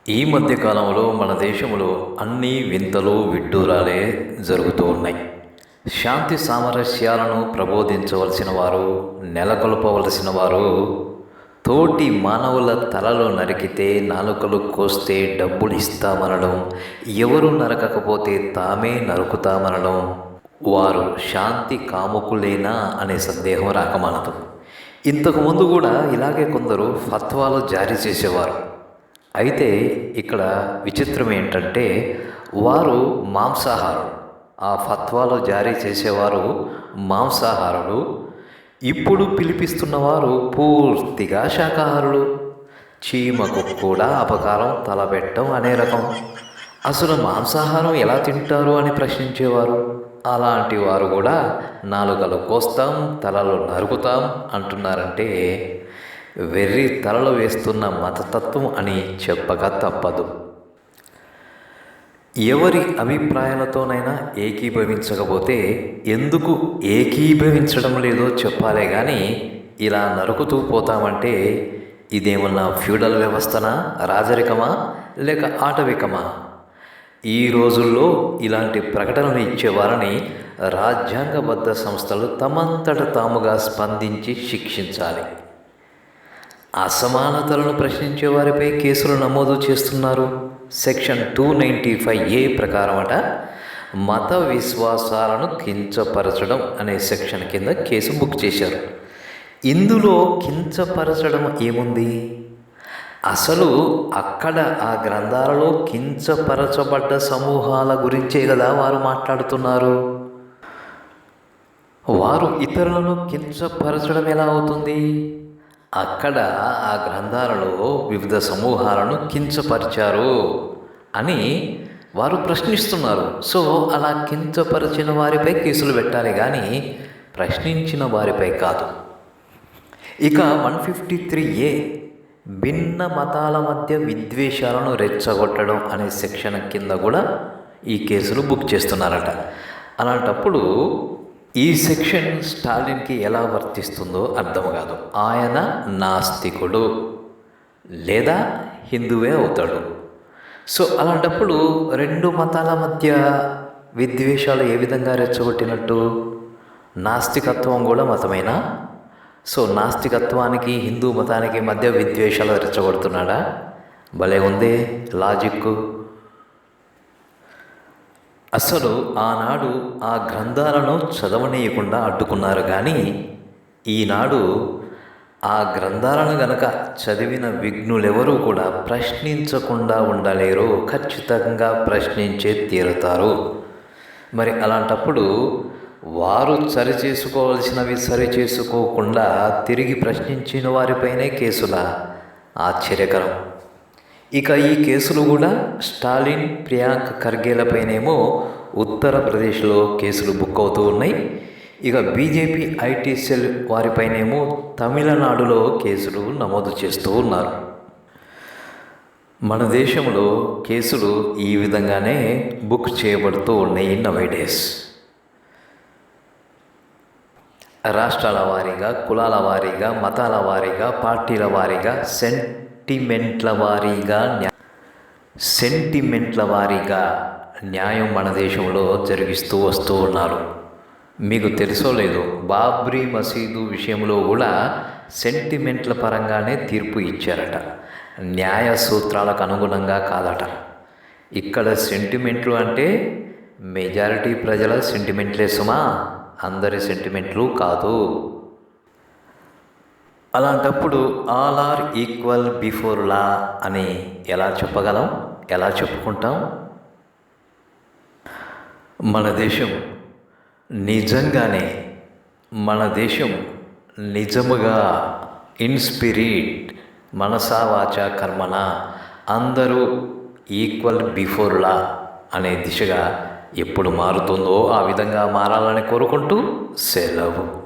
ఈ మధ్య కాలంలో మన దేశంలో అన్ని వింతలు విడ్డూరాలే జరుగుతూ ఉన్నాయి. శాంతి సామరస్యాలను ప్రబోధించవలసిన వారు, నెలకొల్పవలసిన వారు తోటి మానవుల తలలు నరికితే నాలుకలు కోస్తే డబ్బులు ఇస్తామనడం, ఎవరు నరకకపోతే తామే నరుకుతామనడం, వారు శాంతి కాముకులేనా అనే సందేహం రాకమానదు. ఇంతకుముందు కూడా ఇలాగే కొందరు ఫత్వాలు జారీ చేసేవారు. అయితే ఇక్కడ విచిత్రం ఏంటంటే వారు మాంసాహారులు. ఆ ఫత్వాలు జారీ చేసేవారు మాంసాహారులు. ఇప్పుడు పిలిపిస్తున్నవారు పూర్తిగా శాకాహారులు. చీమకు కూడా అపకారం తలబెట్టం అనే రకం. అసలు మాంసాహారం ఎలా తింటారు అని ప్రశ్నించేవారు. అలాంటి వారు కూడా నాలుకలు కోస్తాం, తలలు నరుకుతాం అంటున్నారంటే వెర్రి తలలు వేస్తున్న మతతత్వం అని చెప్పక తప్పదు. ఎవరి అభిప్రాయాలతోనైనా ఏకీభవించకపోతే ఎందుకు ఏకీభవించడం లేదో చెప్పాలే కానీ ఇలా నరుకుతూ పోతామంటే ఇదేమన్నా ఫ్యూడల్ వ్యవస్థనా, రాజరికమా, లేక ఆటవికమా? ఈ రోజుల్లో ఇలాంటి ప్రకటనలు ఇచ్చేవారని రాజ్యాంగబద్ధ సంస్థలు తమంతట తాముగా స్పందించి శిక్షించాలి. అసమానతలను ప్రశ్నించే వారిపై కేసులు నమోదు చేస్తున్నారు. సెక్షన్ 295A ప్రకారమట మత విశ్వాసాలను కించపరచడం అనే సెక్షన్ కింద కేసు బుక్ చేశారు. ఇందులో కించపరచడం ఏముంది? అసలు అక్కడ ఆ గ్రంథాలలో కించపరచబడ్డ సమూహాల గురించే కదా వారు మాట్లాడుతున్నారు. వారు ఇతరులను కించపరచడం ఎలా అవుతుంది? అక్కడ ఆ గ్రంథాలలో వివిధ సమూహాలను కించపరిచారు అని వారు ప్రశ్నిస్తున్నారు. సో అలా కించపరిచిన వారిపై కేసులు పెట్టాలి కానీ ప్రశ్నించిన వారిపై కాదు. ఇక 153A భిన్న మతాల మధ్య విద్వేషాలను రెచ్చగొట్టడం అనే సెక్షన్ కింద కూడా ఈ కేసులు బుక్ చేస్తున్నారట. అలాంటప్పుడు ఈ సెక్షన్ స్టాలిన్కి ఎలా వర్తిస్తుందో అర్థం కాదు. ఆయన నాస్తికుడు లేదా హిందువే అవుతాడు. సో అలాంటప్పుడు రెండు మతాల మధ్య విద్వేషాలు ఏ విధంగా రెచ్చగొట్టినట్టు? నాస్తికత్వం కూడా మతమేనా? సో నాస్తికత్వానికి హిందూ మతానికి మధ్య విద్వేషాలు రెచ్చగొడుతున్నాడా? భలే ఉందే లాజిక్. అసలు ఆనాడు ఆ గ్రంథాలను చదవనీయకుండా అడ్డుకున్నారు కానీ ఈనాడు ఆ గ్రంథాలను గనక చదివిన విఘ్నులెవరూ కూడా ప్రశ్నించకుండా ఉండలేరు. ఖచ్చితంగా ప్రశ్నించే తీరుతారు. మరి అలాంటప్పుడు వారు సరిచేసుకోవాల్సినవి సరిచేసుకోకుండా తిరిగి ప్రశ్నించిన వారిపైనే కేసుల? ఆశ్చర్యకరం. ఇక ఈ కేసులు కూడా స్టాలిన్, ప్రియాంక ఖర్గేలపైనేమో ఉత్తరప్రదేశ్లో కేసులు బుక్ అవుతూ ఉన్నాయి. ఇక బీజేపీ ఐటీ సెల్ వారిపైనేమో తమిళనాడులో కేసులు నమోదు చేస్తూ ఉన్నారు. మన దేశంలో కేసులు ఈ విధంగానే బుక్ చేయబడుతూ ఉన్నాయి నవైడేస్. రాష్ట్రాల వారీగా, కులాల వారీగా, మతాల వారీగా, పార్టీల వారీగా, సెంటిమెంట్ల వారీగా న్యాయం మన దేశంలో జరిగిస్తూ వస్తూ ఉన్నారు. మీకు తెలుసో లేదో బాబ్రీ మసీదు విషయంలో కూడా సెంటిమెంట్ల పరంగానే తీర్పు ఇచ్చారట. న్యాయ సూత్రాలకు అనుగుణంగా కాదట. ఇక్కడ సెంటిమెంట్లు అంటే మెజారిటీ ప్రజల సెంటిమెంట్లే సుమా, అందరి సెంటిమెంట్లు కాదు. అలాంటప్పుడు all are equal before law అని ఎలా చెప్పగలం? ఎలా చెప్పుకుంటాం? మన దేశం నిజముగా ఇన్ స్పిరిట్, మనసా వాచా కర్మన అందరూ ఈక్వల్ బిఫోర్ లా అనే దిశగా ఎప్పుడు మారుతుందో ఆ విధంగా మారాలని కోరుకుంటూ సెలవు.